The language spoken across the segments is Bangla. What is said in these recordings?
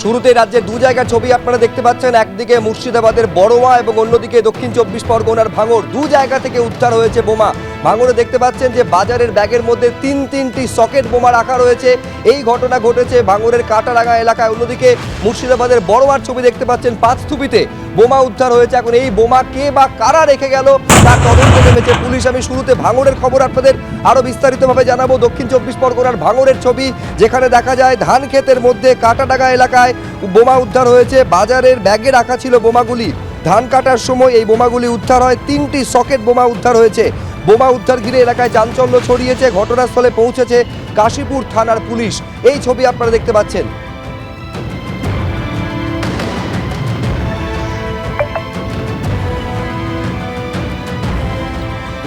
শুরুতে রাজ্যের দু জায়গার ছবি আপনারা দেখতে পাচ্ছেন, একদিকে মুর্শিদাবাদের বড়োয়া এবং অন্যদিকে দক্ষিণ 24 পরগনার ভাঙড়। দু জায়গা থেকে উদ্ধার হয়েছে বোমা। ভাঙড়ে দেখতে পাচ্ছেন যে বাজারের ব্যাগের মধ্যে তিনটি সকেট বোমা রাখা রয়েছে। এই ঘটনা ঘটেছে ভাঙড়ের কাটারাঙ্গা এলাকায়। অন্যদিকে মুর্শিদাবাদের বড়োয়ার ছবি দেখতে পাচ্ছেন, পাঁচথুপিতে বোমা উদ্ধার হয়েছে। এখন এই বোমা কে বা কারা রেখে গেল তার তদন্তে নেমেছে পুলিশ। আমি শুরুতে ভাঙড়ের খবর আপনাদের আরো বিস্তারিতভাবে জানাবো। দক্ষিণ 24 পরগনার ভাঙড়ের ছবি, যেখানে দেখা যায় ধান ক্ষেতের মধ্যে কাটাডাঙ্গা এলাকায় বোমা উদ্ধার হয়েছে। বাজারের ব্যাগে রাখা ছিল বোমাগুলি। ধান কাটার সময় এই বোমাগুলি উদ্ধার হয়। তিনটি সকেট বোমা উদ্ধার হয়েছে। বোমা উদ্ধার ঘিরে এলাকায় চাঞ্চল্য ছড়িয়েছে। ঘটনাস্থলে পৌঁছেছে কাশীপুর থানার পুলিশ। এই ছবি আপনারা দেখতে পাচ্ছেন।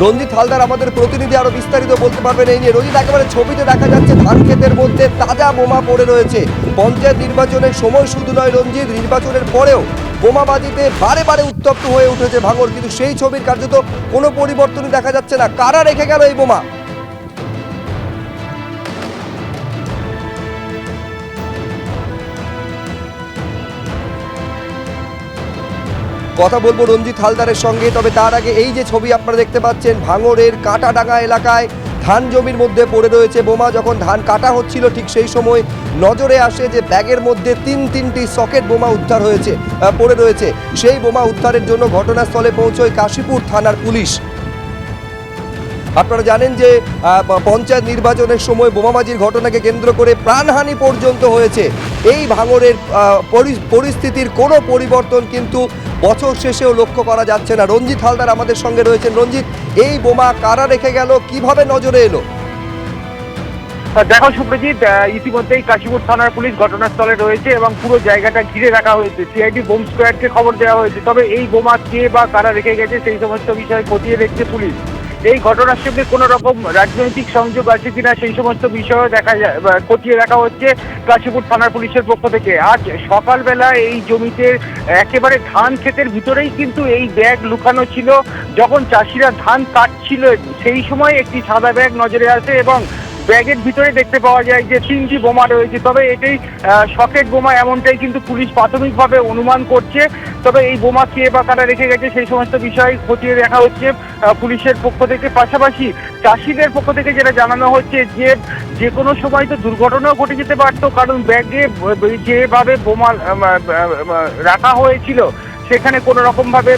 রঞ্জিত হালদার আমাদের প্রতিনিধি আরো বিস্তারিত বলতে পারবেন এই নিয়ে। রঞ্জিত, একেবারে ছবিতে দেখা যাচ্ছে ধান ক্ষেতের মধ্যে তাজা বোমা পড়ে রয়েছে। পঞ্চায়েত নির্বাচনের সময় শুধু নয় রঞ্জিত, নির্বাচনের পরেও বোমাবাজিতে বারে বারে উত্তপ্ত হয়ে উঠেছে ভাঙড়, কিন্তু সেই ছবির কার্যত কোনো পরিবর্তনই দেখা যাচ্ছে না। কারা রেখে গেল এই বোমা? কথা বলবো রঞ্জিত হালদারের সঙ্গে, তবে তার আগে এই যে ছবি আপনারা দেখতে পাচ্ছেন, ভাঙড়ের কাটাডাঙ্গা এলাকায় ধান জমির মধ্যে পড়ে রয়েছে বোমা। যখন ধান কাটা হচ্ছিল ঠিক সেই সময় নজরে আসে যে ব্যাগের মধ্যে তিনটি সকেট বোমা উদ্ধার হয়েছে, পড়ে রয়েছে। সেই বোমা উদ্ধারের জন্য ঘটনাস্থলে পৌঁছয় কাশীপুর থানার পুলিশ। আপনারা জানেন যে পঞ্চায়েত নির্বাচনের সময় বোমাবাজির ঘটনাকে কেন্দ্র করে প্রাণহানি পর্যন্ত হয়েছে। এই ভাঙড়ের পরিস্থিতির কোনো পরিবর্তন কিন্তু বছর শেষেও লক্ষ্য করা যাচ্ছে না। রঞ্জিত হালদার আমাদের সঙ্গে রয়েছেন। রঞ্জিত, এই বোমা কারা রেখে গেল, কিভাবে নজরে এলো? দেখো সুপ্রজিৎ, ইতিমধ্যেই কাশীপুর থানার পুলিশ ঘটনাস্থলে রয়েছে এবং পুরো জায়গাটা ঘিরে রাখা হয়েছে। সিআইডি বোম স্কোয়াডকে খবর দেওয়া হয়েছে। তবে এই বোমা কে বা কারা রেখে গেছে সেই সমস্ত বিষয় খতিয়ে দেখছে পুলিশ। এই ঘটনার সঙ্গে কোনো রকম রাজনৈতিক সংযোগ আছে কিনা সেই সমস্ত বিষয়ও খতিয়ে দেখা হচ্ছে কাশীপুর থানার পুলিশের পক্ষ থেকে। আজ সকালবেলা এই জমিতে একেবারে ধান ক্ষেতের ভিতরেই কিন্তু এই ব্যাগ লুকানো ছিল। যখন চাষিরা ধান কাটছিল সেই সময় একটি সাদা ব্যাগ নজরে আসে এবং ব্যাগের ভিতরে দেখতে পাওয়া যায় যে তিনটি বোমা রয়েছে। তবে এটাই সকেট বোমা এমনটাই কিন্তু পুলিশ প্রাথমিকভাবে অনুমান করছে। তবে এই বোমা কে বা কারা রেখে গেছে সেই সমস্ত বিষয় খতিয়ে দেখা হচ্ছে পুলিশের পক্ষ থেকে। পাশাপাশি চাষিদের পক্ষ থেকে যেটা জানানো হচ্ছে যে কোনো সময় তো দুর্ঘটনাও ঘটে যেতে পারতো, কারণ ব্যাগে যেভাবে বোমা রাখা হয়েছিল সেখানে কোনো রকম ভাবে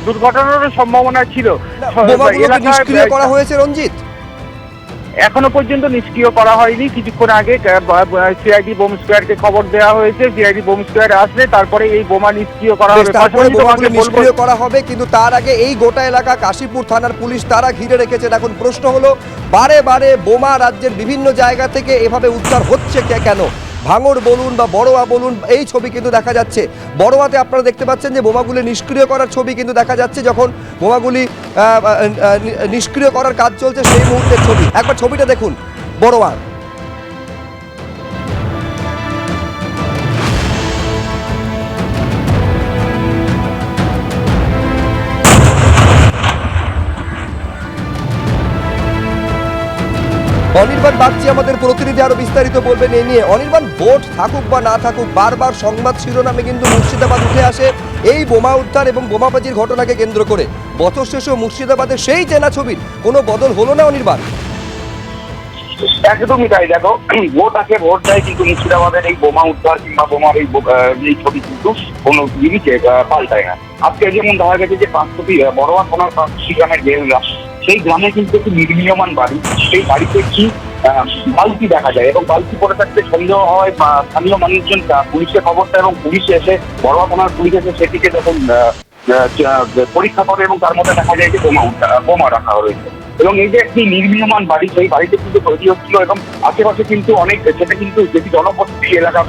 দুর্ঘটনারও সম্ভাবনা ছিল। নিষ্ক্রিয় করা হয়েছে রঞ্জিত? এখনো পর্যন্ত নিষ্ক্রিয় করা হয়নি। কিছুক্ষণ আগে সিআইডি বোম স্কোয়াডকে খবর দেওয়া হয়েছে। সিআইডি বোম স্কোয়াড আসলে তারপরে এই বোমা নিষ্ক্রিয় করা হবে। নিষ্ক্রিয় করা হবে, কিন্তু তার আগে এই গোটা এলাকা কাশীপুর থানার পুলিশ তারা ঘিরে রেখেছেন। এখন প্রশ্ন হলো, বারে বারে বোমা রাজ্যের বিভিন্ন জায়গা থেকে এভাবে উদ্ধার হচ্ছে কেন? ভাঙড় বলুন বা বড়োয়া বলুন, এই ছবি কিন্তু দেখা যাচ্ছে। বড়োয়াতে আপনারা দেখতে পাচ্ছেন যে বোমাগুলি নিষ্ক্রিয় করার ছবি কিন্তু দেখা যাচ্ছে। যখন বোমাগুলি নিষ্ক্রিয় করার কাজ চলছে সেই মুহূর্তের ছবি। একবার ছবিটা দেখুন বড়োয়ার। অনির্বাণ বাগচি আমাদের প্রতিনিধি আরো বিস্তারিত বলবেন এই নিয়ে। অনির্বাণ, ভোট থাকুক বা না থাকুক, বারবার সংবাদ শিরোনামে কিন্তু মুর্শিদাবাদ উঠে আসে এই বোমা উদ্ধার এবং বোমাবাজির ঘটনাকে কেন্দ্র করে। বছর শেষেও মুর্শিদাবাদের সেই চেনা ছবির কোনো বদল হলো না অনির্বাণ? একদমই তাই। দেখো, ভোট আছে, ভোট দেয়, কিন্তু মুর্শিদাবাদের এই বোমা উদ্ধার কিংবা বোমার এই ছবি কিন্তু কোনো জিনিসে পাল্টায় না। আজকে যেমন দেখা গেছে যে পাঁচশোটি বড়োয়া থানার 5 গ্রামের বেলরা, সেই গ্রামে কিন্তু একটি নির্মীয়মান বাড়ি। সেই বাড়িতে একটি বালতি দেখা যায় এবং বালতি পড়ে থাকতে সন্দেহ হয় বা স্থানীয় মানুষজন পুলিশে খবর দেয় এবং পুলিশে এসে, বড়োয়া থানার পুলিশ এসে সেটিকে যখন পরীক্ষা করে এবং তার মধ্যে দেখা যায় যে বোমা রাখা রয়েছে। এবং এই যে একটি নির্মীয়মান বাড়ি, সেই বাড়িতে কিন্তু তৈরি হচ্ছিল এবং আশেপাশে কিন্তু অনেক, সেটা কিন্তু বেশি জনবসতি এলাকা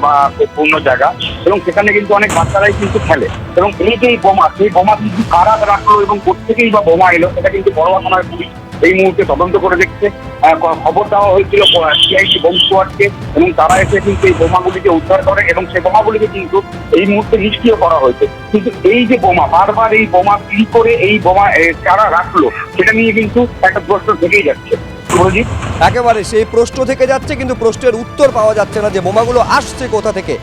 বা পূর্ণ জায়গা এবং সেখানে কিন্তু অনেক বাচ্চারাই কিন্তু খেলে। এবং এই যে বোমা, সেই বোমা কিন্তু কারা রাখলো এবং কোথেকেই বা বোমা এলো সেটা কিন্তু বড়োয়া থানার পুলিশ এই মুহূর্তে তদন্ত করে দেখছে। খবর দেওয়া হয়েছিল সিআইডি বোম স্কোয়াডকে এবং তারা এসে কিন্তু এই বোমাগুলিকে উদ্ধার করে এবং সেই বোমাগুলিকে কিন্তু এই মুহূর্তে নিষ্ক্রিয় করা হয়েছে। কিন্তু এই যে বোমা, বারবার এই বোমা কি করে এই বোমা কারা রাখলো সেটা নিয়ে কিন্তু একটা প্রশ্ন থেকেই যাচ্ছে। একেবারে সেই প্রশ্ন থেকে যাচ্ছে, কিন্তু প্রশ্নের উত্তর পাওয়া যাচ্ছে না যে বোমাগুলো আসছে কোথা থেকে।